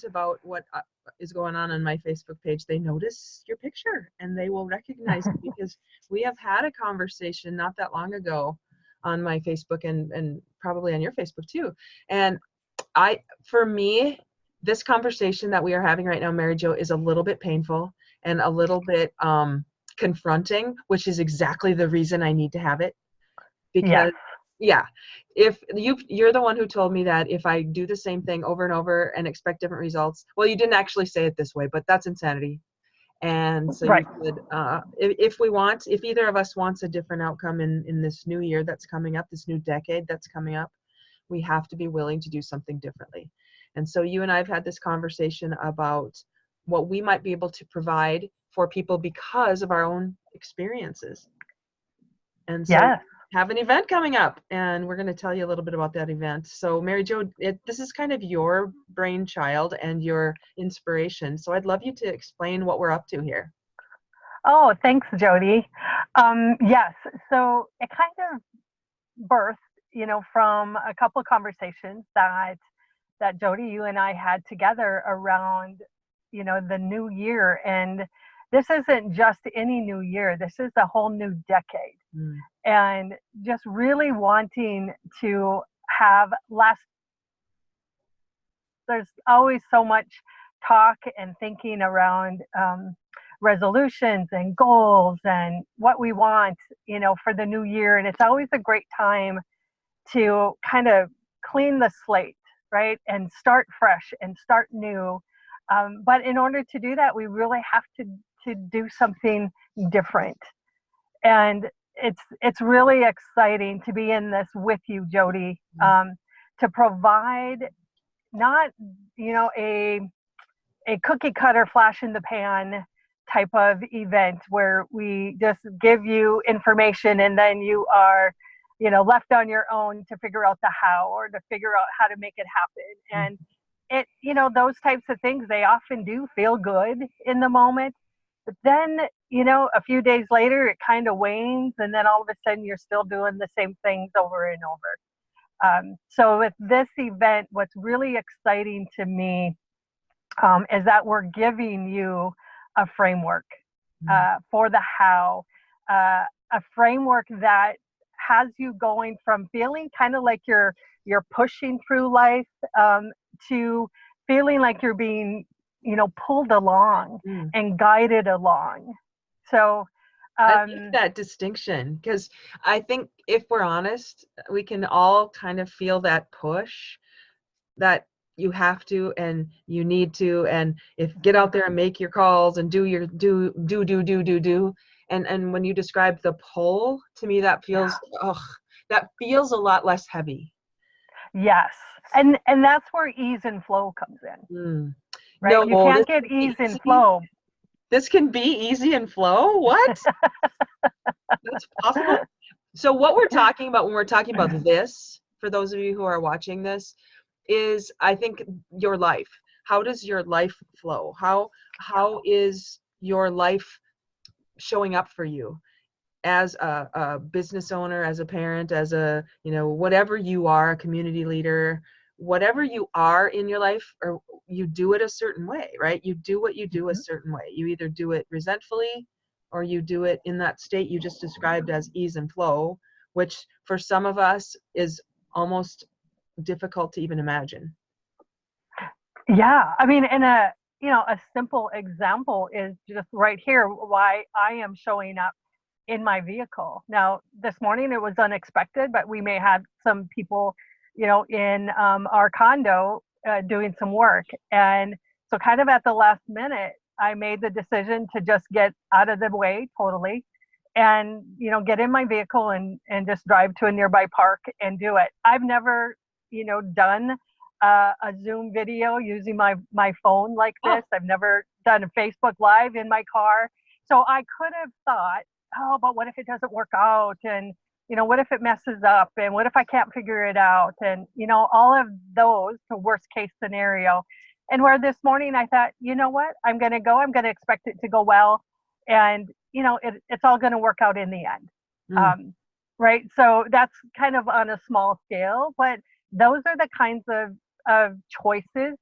about what is going on my Facebook page, they notice your picture and they will recognize it because we have had a conversation not that long ago on my Facebook and probably on your Facebook too. And for me, this conversation that we are having right now, Mary Jo, is a little bit painful and a little bit confronting, which is exactly the reason I need to have it. Because yeah, if you're the one who told me that if I do the same thing over and over and expect different results, well, you didn't actually say it this way, but that's insanity. And so you could, if either of us wants a different outcome in this new year that's coming up, this new decade that's coming up, we have to be willing to do something differently. And so you and I have had this conversation about what we might be able to provide for people because of our own experiences. And so have an event coming up, and we're going to tell you a little bit about that event. So Mary Jo, this is kind of your brainchild and your inspiration. So I'd love you to explain what we're up to here. Oh, thanks, Jody. Yes, so it kind of birthed, from a couple of conversations that Jody, you and I had together around, the new year. And this isn't just any new year. This is a whole new decade. And just really wanting to have there's always so much talk and thinking around resolutions and goals and what we want, for the new year. And it's always a great time to kind of clean the slate, right? And start fresh and start new. But in order to do that, we really have to do something different. And it's really exciting to be in this with you, Jody, to provide not, a cookie cutter flash in the pan type of event where we just give you information and then you are, left on your own to figure out the how or to figure out how to make it happen. And those types of things, they often do feel good in the moment. But then, a few days later, it kind of wanes, and then all of a sudden, you're still doing the same things over and over. So with this event, what's really exciting to me is that we're giving you a framework for the how, a framework that has you going from feeling kind of like you're pushing through life to feeling like you're being pulled along and guided along. So I like that distinction, because I think if we're honest, we can all kind of feel that push that you have to and you need to, and get out there and make your calls and do and when you describe the pull, to me that feels a lot less heavy. Yes. And that's where ease and flow comes in. Right? No, you can't get ease and flow. This can be easy and flow? What? That's possible. So what we're talking about when we're talking about this, for those of you who are watching this, is I think your life. How does your life flow? How is your life showing up for you as a business owner, as a parent, as a, whatever you are, a community leader, whatever you are in your life, or you do it a certain way, right? You do what you do a certain way. You either do it resentfully or you do it in that state you just described as ease and flow, which for some of us is almost difficult to even imagine. Yeah. I mean, and a simple example is just right here why I am showing up in my vehicle. Now, this morning it was unexpected, but we may have some people in our condo doing some work. And so kind of at the last minute, I made the decision to just get out of the way totally and, get in my vehicle and just drive to a nearby park and do it. I've never, done a Zoom video using my phone like this. I've never done a Facebook Live in my car. So I could have thought, oh, but what if it doesn't work out? And what if it messes up? And what if I can't figure it out? And, all of those, the worst case scenario. And where this morning I thought, you know what, I'm going to expect it to go well. And, it's all going to work out in the end. Right. So that's kind of on a small scale, but those are the kinds of choices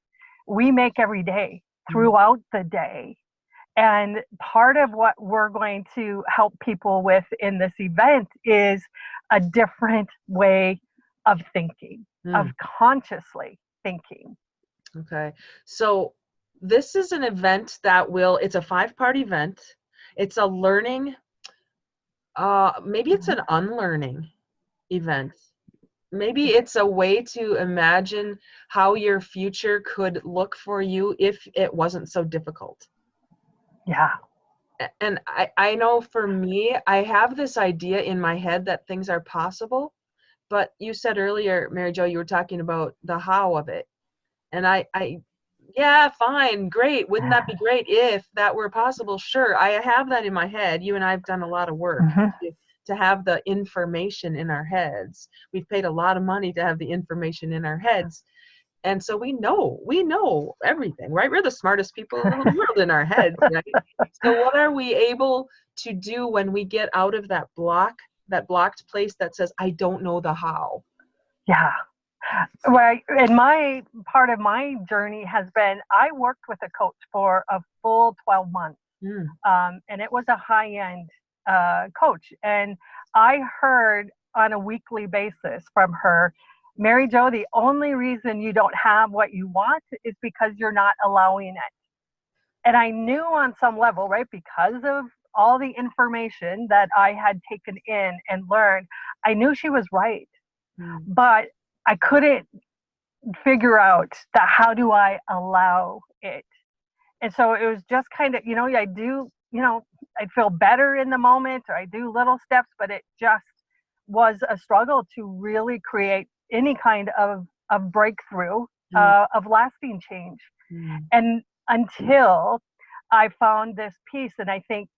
we make every day throughout the day. And part of what we're going to help people with in this event is a different way of thinking, of consciously thinking. Okay. So this is an event that it's a 5-part event. It's a learning, maybe it's an unlearning event. Maybe it's a way to imagine how your future could look for you if it wasn't so difficult. Yeah. And I know for me, I have this idea in my head that things are possible, but you said earlier, Mary Jo, you were talking about the how of it. And yeah, fine, great. Wouldn't that be great if that were possible? Sure, I have that in my head. You and I have done a lot of work to have the information in our heads. We've paid a lot of money to have the information in our heads. And so we know everything, right? We're the smartest people in the world in our heads, right? So what are we able to do when we get out of that blocked place that says, I don't know the how? Yeah. Right. And my part of my journey has been, I worked with a coach for a full 12 months. And it was a high-end coach. And I heard on a weekly basis from her, Mary Jo, the only reason you don't have what you want is because you're not allowing it. And I knew on some level, right, because of all the information that I had taken in and learned, I knew she was right. But I couldn't figure out that how do I allow it. And so it was just kind of, I do, I feel better in the moment, or I do little steps, but it just was a struggle to really create any kind of breakthrough, of lasting change. And until I found this piece, and I think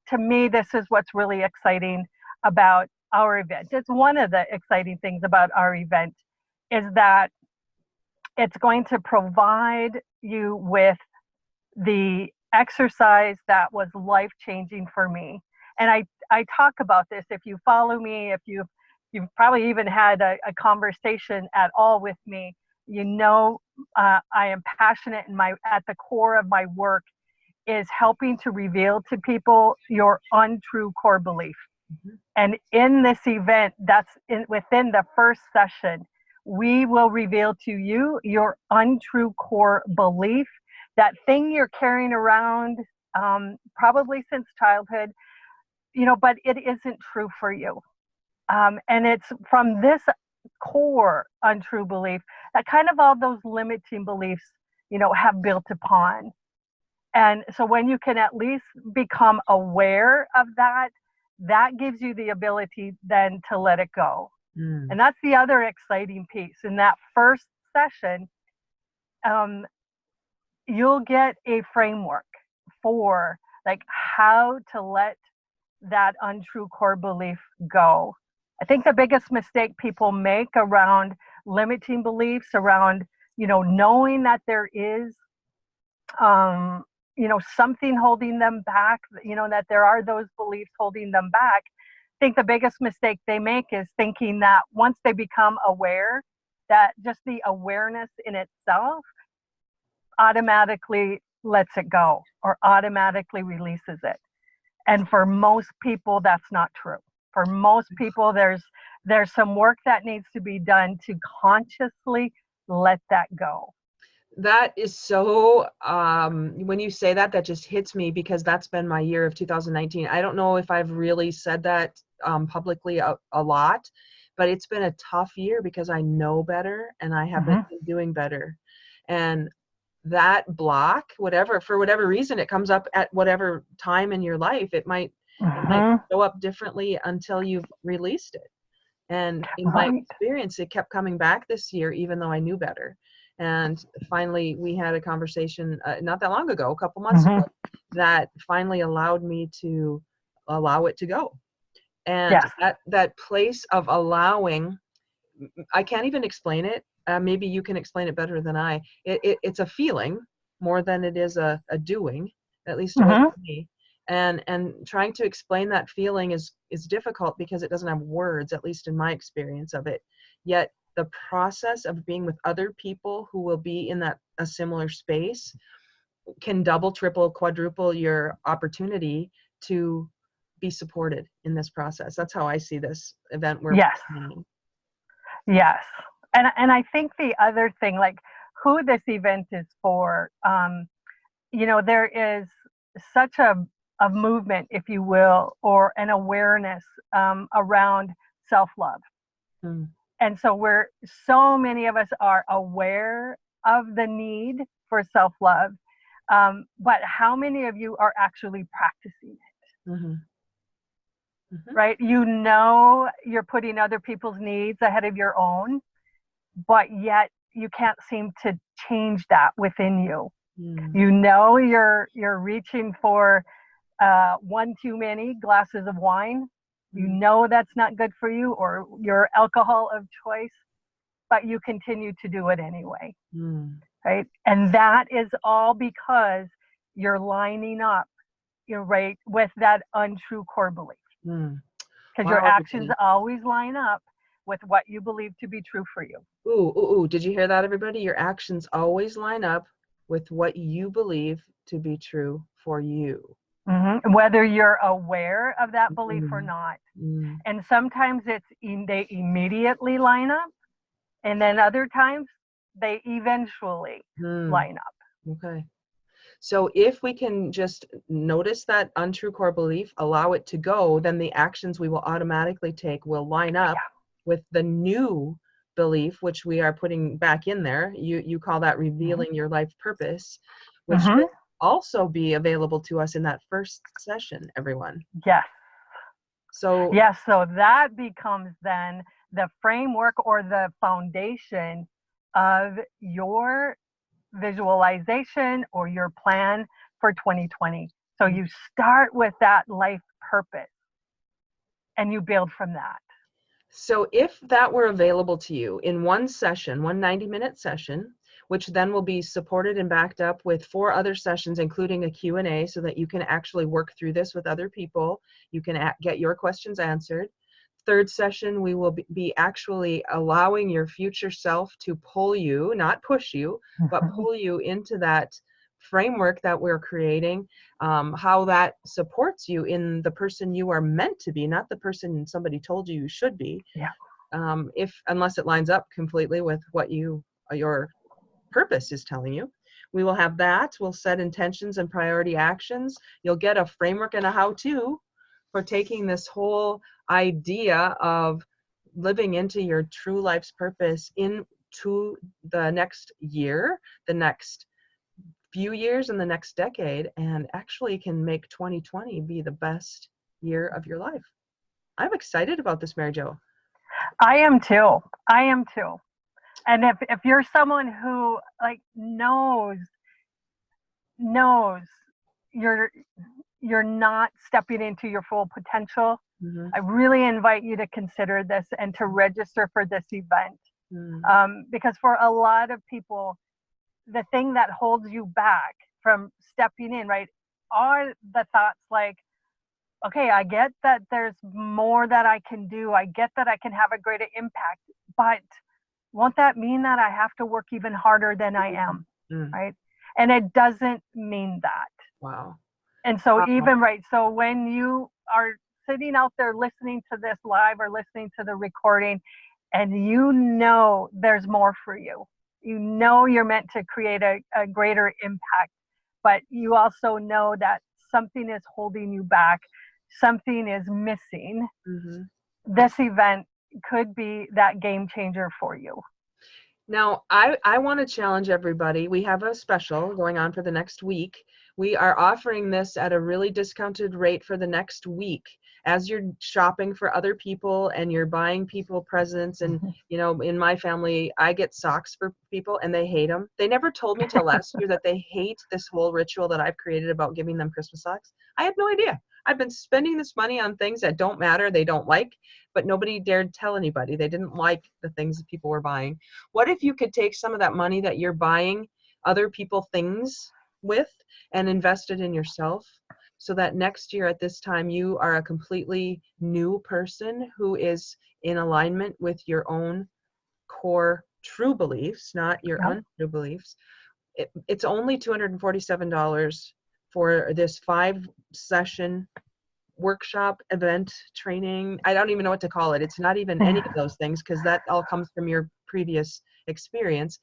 to me, this is what's really exciting about our event. It's one of the exciting things about our event is that it's going to provide you with the exercise that was life-changing for me. And I talk about this. If you follow me, if you've probably even had a conversation at all with me, I am passionate, and at the core of my work is helping to reveal to people your untrue core belief. And in this event, within the first session, we will reveal to you your untrue core belief, that thing you're carrying around probably since childhood, but it isn't true for you. And it's from this core untrue belief that kind of all those limiting beliefs, have built upon. And so when you can at least become aware of that, that gives you the ability then to let it go. And that's the other exciting piece. In that first session, you'll get a framework for like how to let that untrue core belief go. I think the biggest mistake people make around limiting beliefs, around, knowing that there is, something holding them back, that there are those beliefs holding them back. I think the biggest mistake they make is thinking that once they become aware, that just the awareness in itself automatically lets it go or automatically releases it. And for most people, that's not true. For most people, there's some work that needs to be done to consciously let that go. That is so, when you say that, that just hits me, because that's been my year of 2019. I don't know if I've really said that publicly a lot, but it's been a tough year because I know better and I haven't been doing better. And that block, for whatever reason, it comes up at whatever time in your life. It might show up differently until you've released it. And in my experience, it kept coming back this year, even though I knew better. And finally, we had a conversation not that long ago, a couple months ago, that finally allowed me to allow it to go. And that place of allowing, I can't even explain it. Maybe you can explain it better than I. It's a feeling more than it is a doing, at least it was for me. And trying to explain that feeling is difficult because it doesn't have words, at least in my experience of it. Yet the process of being with other people who will be in a similar space can double, triple, quadruple your opportunity to be supported in this process. That's how I see this event we're Yes. planning. Yes. And I think the other thing, like who this event is for, there is such a movement, if you will, or an awareness around self-love. And so so many of us are aware of the need for self-love, but how many of you are actually practicing it? Mm-hmm. Right? You're putting other people's needs ahead of your own, but yet you can't seem to change that within you. You're reaching for one too many glasses of wine. That's not good for you, or your alcohol of choice, but you continue to do it anyway. Right? And that is all because you're lining up, right, with that untrue core belief. Because your actions always line up with what you believe to be true for you. Ooh, did you hear that, everybody? Your actions always line up with what you believe to be true for you. Whether you're aware of that belief or not. And sometimes they immediately line up, and then other times they eventually line up. Okay. So if we can just notice that untrue core belief, allow it to go, then the actions we will automatically take will line up with the new belief, which we are putting back in there. You call that revealing your life purpose, which will also be available to us in that first session, everyone. Yes. So that becomes then the framework or the foundation of your visualization or your plan for 2020. So you start with that life purpose and you build from that. So if that were available to you in one session, one 90-minute session, which then will be supported and backed up with 4 other sessions, including a Q&A, so that you can actually work through this with other people. You can get your questions answered. Third session, we will be actually allowing your future self to pull you, not push you, but pull you into that framework that we're creating, how that supports you in the person you are meant to be, not the person somebody told you should be. Unless it lines up completely with what your purpose is telling you. We will have that. We'll set intentions and priority actions. You'll get a framework and a how-to for taking this whole idea of living into your true life's purpose into the next year, the next few years, and the next decade, and actually can make 2020 be the best year of your life. I'm excited about this, Mary Jo. I am too. And if you're someone who like knows you're not stepping into your full potential, I really invite you to consider this and to register for this event. Because for a lot of people, the thing that holds you back from stepping in, right, are the thoughts like, okay, I get that there's more that I can do. I get that I can have a greater impact, but won't that mean that I have to work even harder than I am, right? And it doesn't mean that. Wow. And so so when you are sitting out there listening to this live or listening to the recording, and there's more for you, you're meant to create a greater impact, but you also know that something is holding you back, something is missing. This event could be that game changer for you. Now, I want to challenge everybody. We have a special going on for the next week. We are offering this at a really discounted rate for the next week. As you're shopping for other people and you're buying people presents, and in my family, I get socks for people and they hate them. They never told me till last year that they hate this whole ritual that I've created about giving them Christmas socks. I had no idea. I've been spending this money on things that don't matter, they don't like, but nobody dared tell anybody. They didn't like the things that people were buying. What if you could take some of that money that you're buying other people things with and invest it in yourself, so that next year at this time you are a completely new person who is in alignment with your own core true beliefs, not your Yep. untrue beliefs, it's only $247 for this 5-session workshop, event, training. I don't even know what to call it. It's not even any of those things, because that all comes from your previous experience.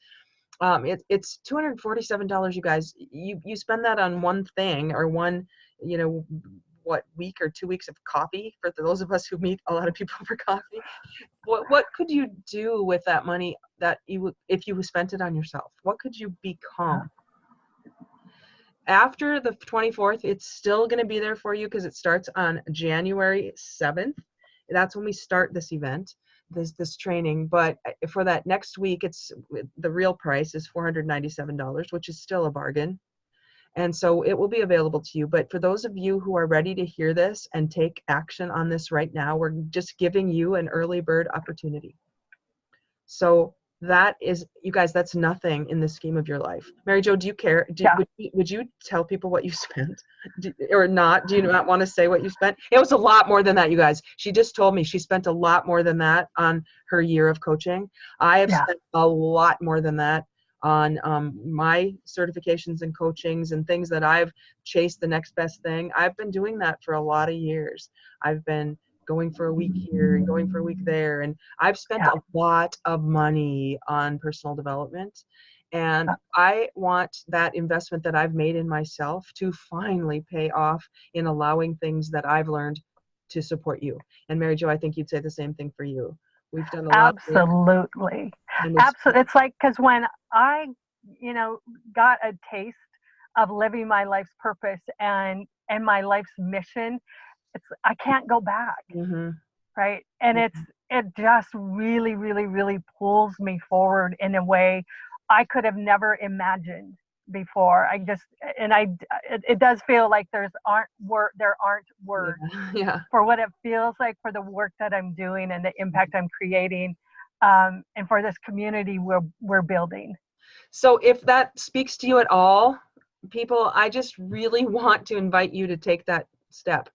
It's $247, you guys. You spend that on one thing, or one, you know, week or 2 weeks of coffee, for those of us who meet a lot of people for coffee. What could you do with that money that you would, if you spent it on yourself? What could you become? After the 24th, it's still going to be there for you, because it starts on January 7th. That's when we start this event, this training. But for that next week, it's the real price is $497, which is still a bargain. And so it will be available to you. But for those of you who are ready to hear this and take action on this right now, we're just giving you an early bird opportunity. So that is, you guys, that's nothing in the scheme of your life. Mary Jo, do you care? Would you tell people what you spent, or not? Do you not want to say what you spent? It was a lot more than that, you guys. She just told me she spent a lot more than that on her year of coaching. I have spent a lot more than that on my certifications and coachings and things that I've chased the next best thing. I've been doing that for a lot of years. I've been going for a week here and going for a week there. And I've spent a lot of money on personal development. And I want that investment that I've made in myself to finally pay off in allowing things that I've learned to support you. And Mary Jo, I think you'd say the same thing for you. We've done a lot. Absolutely. Absolutely. It's like, because when I, got a taste of living my life's purpose and my life's mission, I can't go back. Mm-hmm. Right. And it just really, really, really pulls me forward in a way I could have never imagined before. It does feel like there aren't words for what it feels like, for the work that I'm doing and the impact I'm creating, and for this community we're building. So if that speaks to you at all, people, I just really want to invite you to take that step.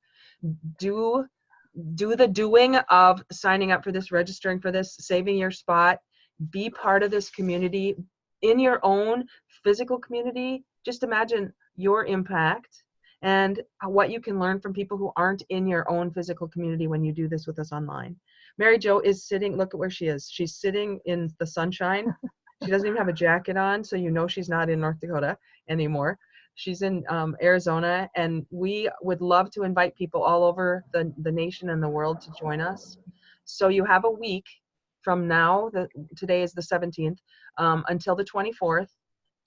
Do the doing of signing up for this, registering for this, saving your spot, be part of this community in your own physical community. Just imagine your impact and what you can learn from people who aren't in your own physical community when you do this with us online. Mary Jo is sitting, look at where she is. She's sitting in the sunshine. She doesn't even have a jacket on, so you know she's not in North Dakota anymore. She's in Arizona, and we would love to invite people all over the nation and the world to join us. So you have a week from now, today is the 17th, until the 24th,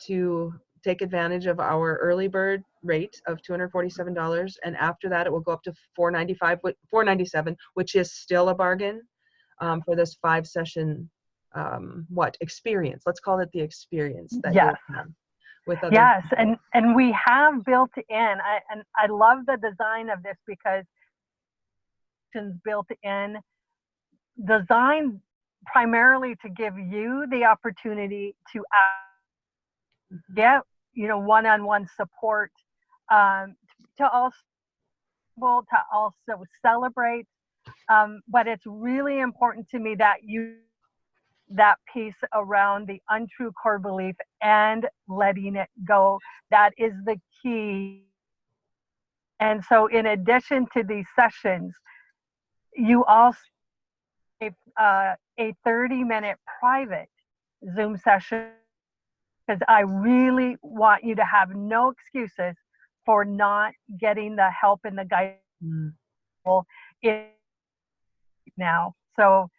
to take advantage of our early bird rate of $247. And after that, it will go up to $497, which is still a bargain for this 5-session experience. Let's call it the experience that you'll have with other people. And we have built in, I love the design of this, because it's built in, designed primarily to give you the opportunity to get one-on-one support, to also celebrate, but it's really important to me that that piece around the untrue core belief and letting it go. That is the key. And so in addition to these sessions, you also have a 30-minute private Zoom session, because I really want you to have no excuses for not getting the help and the guidance now. So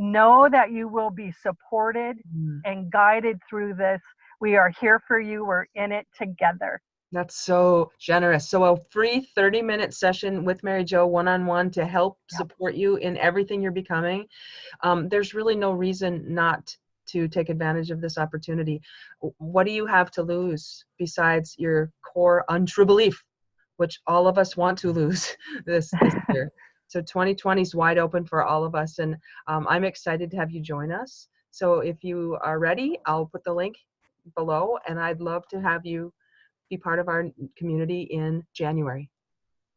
know that you will be supported and guided through this. We are here for you. We're in it together. That's so generous. So a free 30-minute session with Mary Jo one-on-one to help support you in everything you're becoming. There's really no reason not to take advantage of this opportunity. What do you have to lose besides your core untrue belief, which all of us want to lose this year? So 2020 is wide open for all of us, and I'm excited to have you join us. So if you are ready, I'll put the link below, and I'd love to have you be part of our community in January.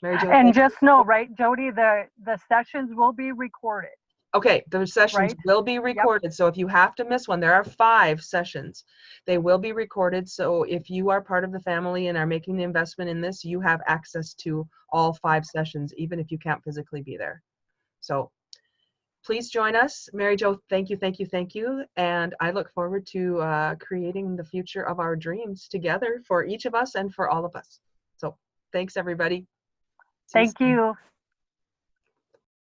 Mary Jo, and just know, right, Jody, the sessions will be recorded. Okay, the sessions right? will be Yep. recorded. So if you have to miss one, there are 5 sessions. They will be recorded. So if you are part of the family and are making the investment in this, you have access to all 5 sessions, even if you can't physically be there. So please join us. Mary Jo, thank you, thank you, thank you. And I look forward to creating the future of our dreams together for each of us and for all of us. So thanks, everybody. See you Thank soon. you.